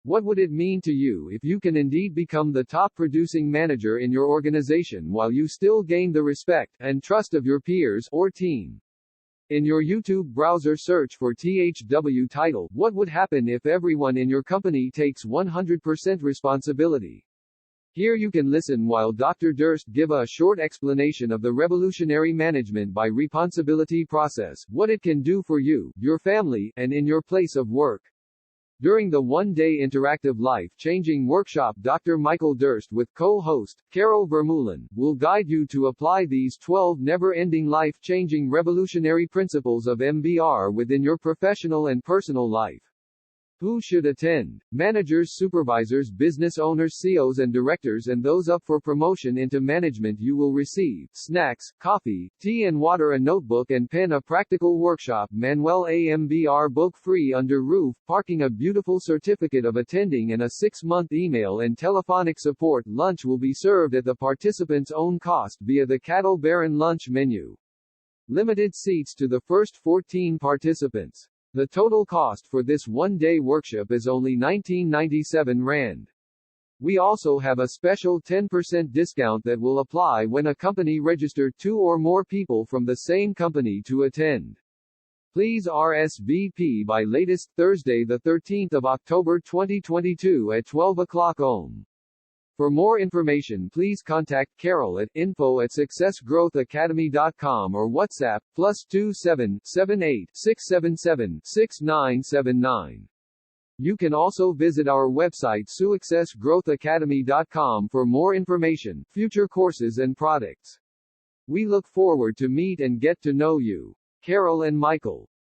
What would it mean to you if you can indeed become the top producing manager in your organization while you still gain the respect and trust of your peers or team? In your YouTube browser, search for THW title, "What would happen if everyone in your company takes 100% responsibility?" Here you can listen while Dr. Durst give a short explanation of the revolutionary management by responsibility process, what it can do for you, your family, and in your place of work. During the one-day interactive life-changing workshop, Dr. Michael Durst with co-host Carol Vermeulen will guide you to apply these 12 never-ending life-changing revolutionary principles of MBR within your professional and personal life. Who should attend? Managers, supervisors, business owners, CEOs and directors, and those up for promotion into management. You will receive snacks, coffee, tea and water, a notebook and pen, a practical workshop manual, a MBR book free under roof, parking, a beautiful certificate of attending, and a 6-month email and telephonic support. Lunch will be served at the participants' own cost via the Cattle Baron lunch menu. Limited seats to the first 14 participants. The total cost for this one-day workshop is only 1997 Rand. We also have a special 10% discount that will apply when a company registered 2 or more people from the same company to attend. Please RSVP by latest Thursday, the 13th of October 2022 at 12 o'clock OM. For more information, please contact Carol at info@successgrowthacademy.com or WhatsApp +27 78 677 6979. You can also visit our website successgrowthacademy.com for more information, future courses and products. We look forward to meet and get to know you. Carol and Michael.